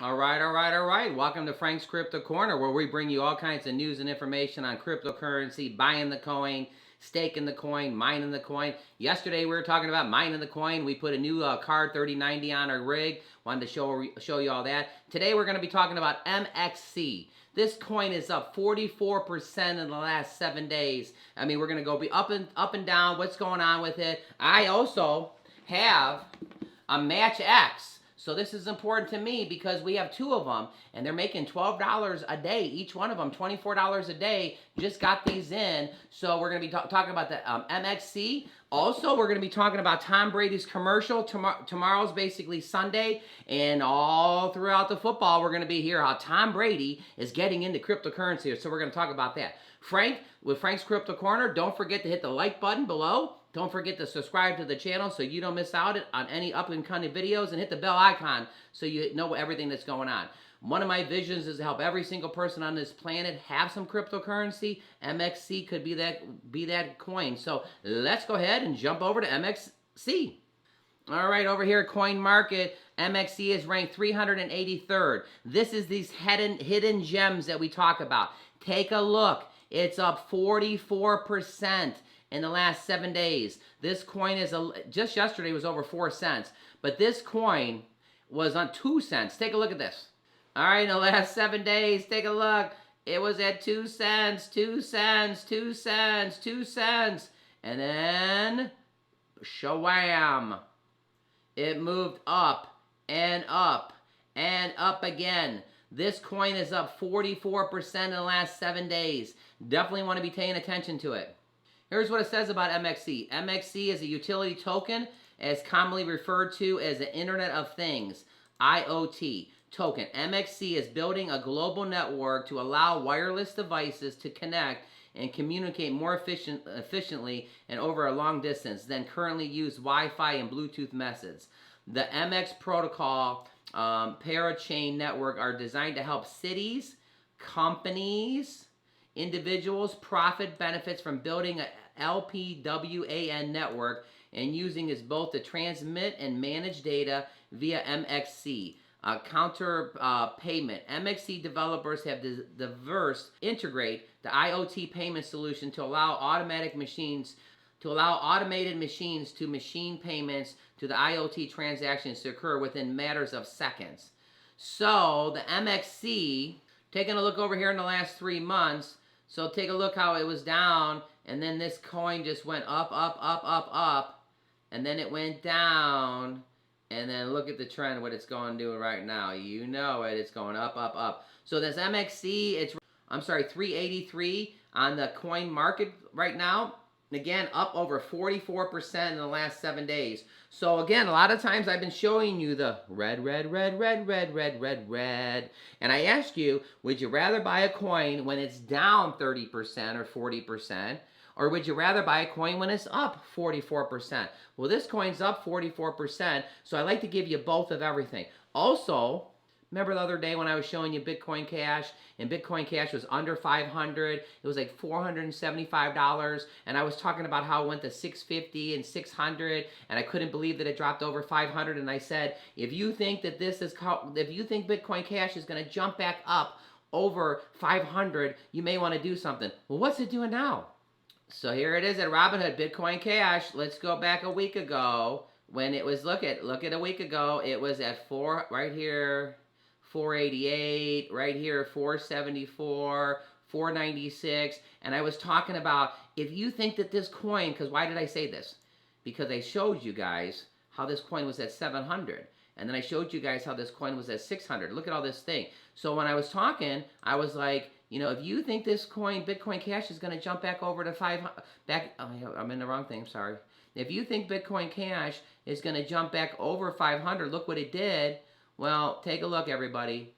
All right, all right, all right. Welcome to Frank's Crypto Corner, where we bring you all kinds of news and information on cryptocurrency, buying the coin, staking the coin, mining the coin. Yesterday we were talking about mining the coin. We put a new card 3090 on our rig. Wanted to show you all that. Today we're going to be talking about MXC. This coin is up 44% in the last 7 days. I mean, we're going to go be up and down. What's going on with it? I also have a Match X. So this is important to me because we have two of them and they're making $12 a day, each one of them, $24 a day. Just got these in. So we're going to be talking about the MXC. Also, we're going to be talking about Tom Brady's commercial. Tomorrow's basically Sunday, and all throughout the football, we're going to be here how Tom Brady is getting into cryptocurrency. So we're going to talk about that. Frank, with Frank's Crypto Corner, don't forget to hit the like button below. Don't forget to subscribe to the channel so you don't miss out on any up and coming videos, and hit the bell icon so you know everything that's going on. One of my visions is to help every single person on this planet have some cryptocurrency. MXC could be that coin. So let's go ahead and jump over to MXC. All right, over here, Coin Market, MXC is ranked 383rd. This is these hidden gems that we talk about. Take a look. It's up 44% in the last 7 days. This coin is just yesterday was over 4 cents, but this coin was on 2 cents. Take a look at this. All right, in the last 7 days, take a look. It was at 2 cents, 2 cents, 2 cents, 2 cents, and then shawam. It moved up and up and up again. This coin is up 44% in the last 7 days. Definitely want to be paying attention to it. Here's what it says about MXC. MXC is a utility token, as commonly referred to as the Internet of Things, IoT token. MXC is building a global network to allow wireless devices to connect and communicate more efficiently and over a long distance than currently used Wi-Fi and Bluetooth methods. The MX protocol parachain network are designed to help cities, companies, individuals profit benefits from building a LPWAN network and using is both to transmit and manage data via MXC. Counter payment. MXC developers have diverse integrate the IoT payment solution to allow automated machines to machine payments to the IoT transactions to occur within matters of seconds. So the MXC, taking a look over here in the last 3 months, so take a look how it was down, and then this coin just went up, up, up, up, up, and then it went down, and then look at the trend, what it's going to do right now. You know it, it's going up, up, up. So this MXC, it's 383 on the coin market right now. Again, up over 44% in the last 7 days. So again, a lot of times I've been showing you the red, red, red, red, red, red, red, red. And I ask you, would you rather buy a coin when it's down 30% or 40%? Or would you rather buy a coin when it's up 44%? Well, this coin's up 44%, so I like to give you both of everything. Also, remember the other day when I was showing you Bitcoin Cash, and Bitcoin Cash was under 500, it was like $475, and I was talking about how it went to 650 and 600, and I couldn't believe that it dropped over 500, and I said, if you think Bitcoin Cash is going to jump back up over 500, you may want to do something. Well, what's it doing now? So here it is at Robinhood, Bitcoin Cash. Let's go back a week ago when it was, look at a week ago, it was at right here, 488, right here, 474, 496. And I was talking about, if you think that this coin, because why did I say this? Because I showed you guys how this coin was at 700. And then I showed you guys how this coin was at 600. Look at all this thing. So when I was talking, I was like, you know, if you think this coin, Bitcoin Cash, is going to jump back over to 500, I'm in the wrong thing, sorry. If you think Bitcoin Cash is going to jump back over 500, look what it did. Well, take a look, everybody.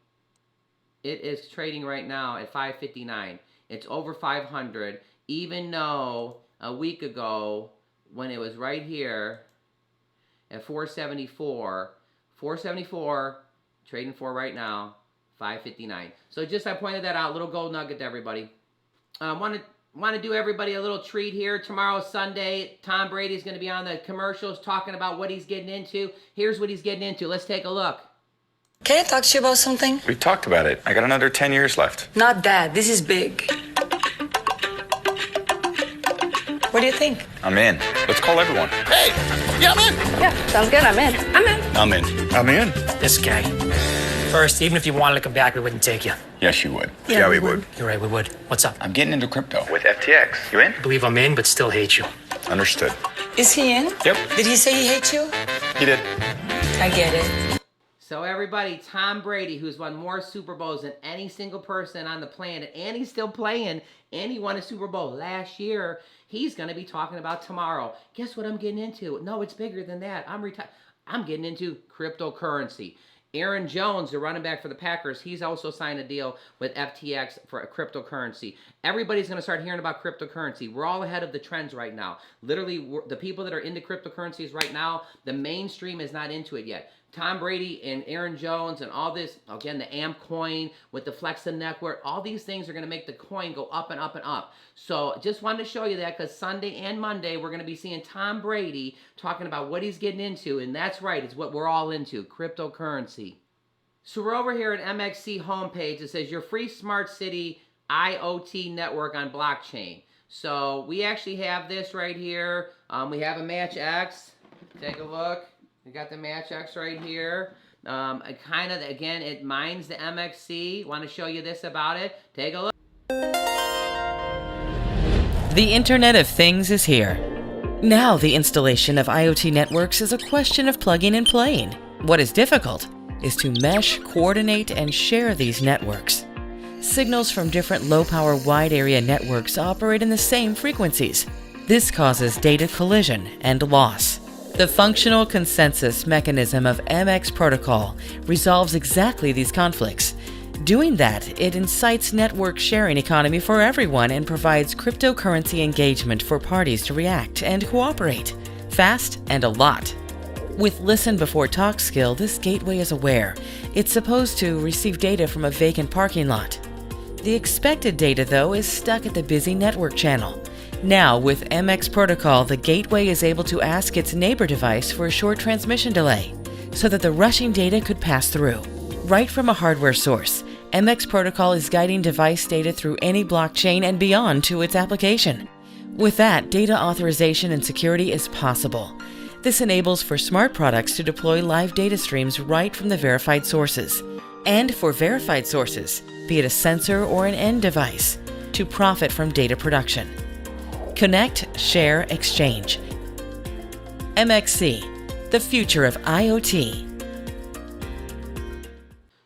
It is trading right now at 559. It's over 500, even though a week ago, when it was right here at 474, trading for right now, 559. So just I pointed that out, little gold nugget to everybody. Want to do everybody a little treat here. Tomorrow's Sunday. Tom Brady's going to be on the commercials talking about what he's getting into. Here's what he's getting into. Let's take a look. Can I talk to you about something? We talked about it. I got another 10 years left. Not that. This is big. What do you think? I'm in. Let's call everyone. Hey! Yeah, I'm in! Yeah, sounds good. I'm in. I'm in. I'm in. I'm in. This guy. First, even if you wanted to come back, we wouldn't take you. Yes, you would. Yeah, we would. You're right, we would. What's up? I'm getting into crypto. With FTX. You in? I believe I'm in, but still hate you. Understood. Is he in? Yep. Did he say he hates you? He did. I get it. So everybody, Tom Brady, who's won more Super Bowls than any single person on the planet, and he's still playing, and he won a Super Bowl last year, he's going to be talking about tomorrow. Guess what I'm getting into? No, it's bigger than that. I'm getting into cryptocurrency. Aaron Jones, the running back for the Packers, he's also signed a deal with FTX for a cryptocurrency. Everybody's going to start hearing about cryptocurrency. We're all ahead of the trends right now. Literally, the people that are into cryptocurrencies right now, the mainstream is not into it yet. Tom Brady and Aaron Jones and all this, again, the Altcoin with the Flexa network, all these things are going to make the coin go up and up and up. So just wanted to show you that because Sunday and Monday, we're going to be seeing Tom Brady talking about what he's getting into. And that's right, it's what we're all into, cryptocurrency. So we're over here at MXC homepage. It says your free smart city IoT network on blockchain. So we actually have this right here. We have a Match X. Take a look. We got the Match X right here. It kind of, again, it mines the MXC. Want to show you this about it? Take a look. The Internet of Things is here. Now the installation of IoT networks is a question of plugging and playing. What is difficult is to mesh, coordinate, and share these networks. Signals from different low-power wide-area networks operate in the same frequencies. This causes data collision and loss. The functional consensus mechanism of MX protocol resolves exactly these conflicts. Doing that, it incites network sharing economy for everyone and provides cryptocurrency engagement for parties to react and cooperate. Fast and a lot. With listen before talk skill, this gateway is aware. It's supposed to receive data from a vacant parking lot. The expected data, though, is stuck at the busy network channel. Now, with MX Protocol, the gateway is able to ask its neighbor device for a short transmission delay, so that the rushing data could pass through. Right from a hardware source, MX Protocol is guiding device data through any blockchain and beyond to its application. With that, data authorization and security is possible. This enables for smart products to deploy live data streams right from the verified sources. And for verified sources, be it a sensor or an end device, to profit from data production. Connect, share, exchange. MXC, the future of IoT.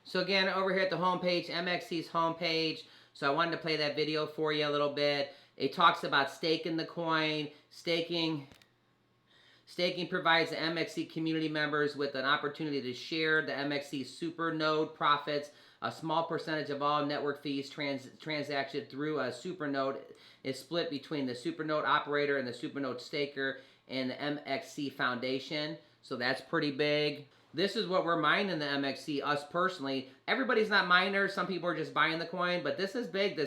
So again, over here at the homepage, MXC's homepage. So I wanted to play that video for you a little bit. It talks about staking the coin. Staking provides the MXC community members with an opportunity to share the MXC super node profits. A small percentage of all network fees transacted through a supernode is split between the supernode operator and the supernode staker and the MXC Foundation. So that's pretty big. This is what we're mining the MXC, us personally. Everybody's not miners. Some people are just buying the coin, but this is big.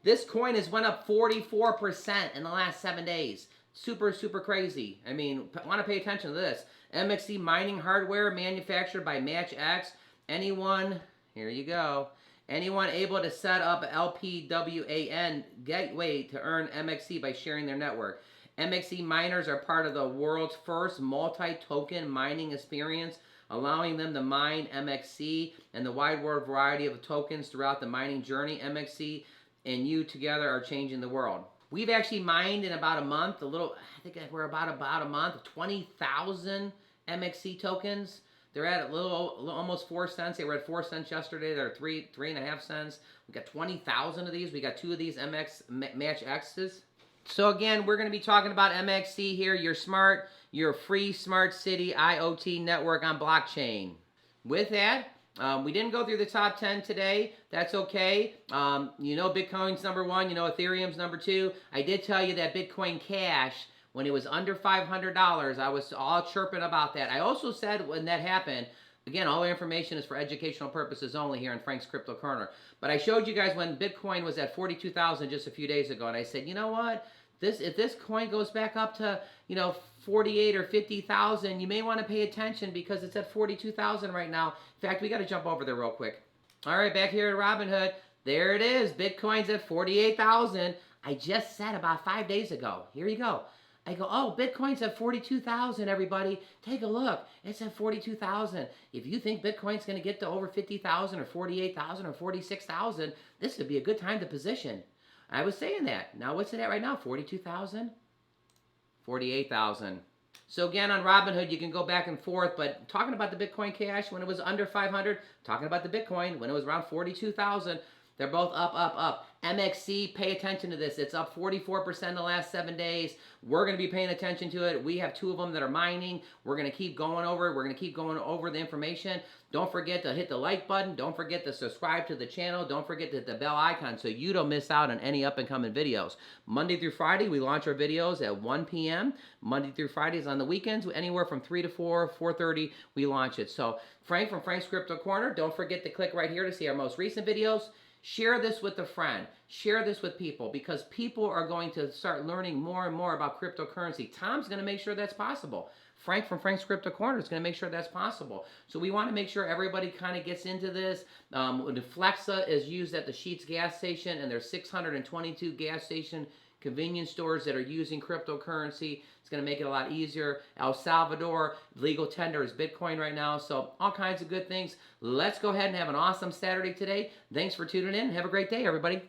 This coin has went up 44% in the last 7 days. Super, super crazy. I mean, want to pay attention to this. MXC mining hardware manufactured by Match X. Anyone... Here you go. Anyone able to set up an LPWAN gateway to earn MXC by sharing their network. MXC miners are part of the world's first multi-token mining experience, allowing them to mine MXC and the wide world variety of tokens throughout the mining journey. MXC and you together are changing the world. We've actually mined in about a month, I think we're about a month, 20,000 MXC tokens. They're at almost 4 cents. They were at 4 cents yesterday. They're 3.5 cents. We got 20,000 of these. We got 2 of these Match X's. So again, we're going to be talking about MXC here. Your free smart city IoT network on blockchain. With that, we didn't go through the top 10 today. That's okay. You know Bitcoin's number 1. You know Ethereum's number 2. I did tell you that Bitcoin Cash, when it was under $500, I was all chirping about that. I also said when that happened, again, all the information is for educational purposes only here in Frank's Crypto Corner. But I showed you guys when Bitcoin was at 42,000 just a few days ago, and I said, you know what? If this coin goes back up to, 48 or 50,000, you may want to pay attention because it's at 42,000 right now. In fact, we got to jump over there real quick. All right, back here at Robinhood, there it is. Bitcoin's at 48,000. I just said about 5 days ago. Here you go. I go, oh, Bitcoin's at 42,000, everybody. Take a look. It's at 42,000. If you think Bitcoin's going to get to over 50,000 or 48,000 or 46,000, this would be a good time to position. I was saying that. Now, what's it at right now? 42,000? 48,000. So again, on Robinhood, you can go back and forth, but talking about the Bitcoin Cash when it was under 500, talking about the Bitcoin when it was around 42,000, they're both up, up, up. MXC, pay attention to this. It's up 44% in the last 7 days. We're going to be paying attention to it. We have 2 of them that are mining. We're going to keep going over it. We're going to keep going over the information. Don't forget to hit the like button. Don't forget to subscribe to the channel. Don't forget to hit the bell icon so you don't miss out on any up-and-coming videos. Monday through Friday, we launch our videos at 1 p.m. Monday through Fridays on the weekends, anywhere from 3 to 4, 4:30, we launch it. So Frank from Frank's Crypto Corner, don't forget to click right here to see our most recent videos. Share this with a friend. Share this with people because people are going to start learning more and more about cryptocurrency. Tom's going to make sure that's possible. Frank from Frank's Crypto Corner is going to make sure that's possible. So we want to make sure everybody kind of gets into this. The Flexa is used at the Sheetz gas station, and there's 622 gas station convenience stores that are using cryptocurrency. It's going to make it a lot easier. El Salvador, legal tender is Bitcoin right now. So all kinds of good things. Let's go ahead and have an awesome Saturday today. Thanks for tuning in. Have a great day, everybody.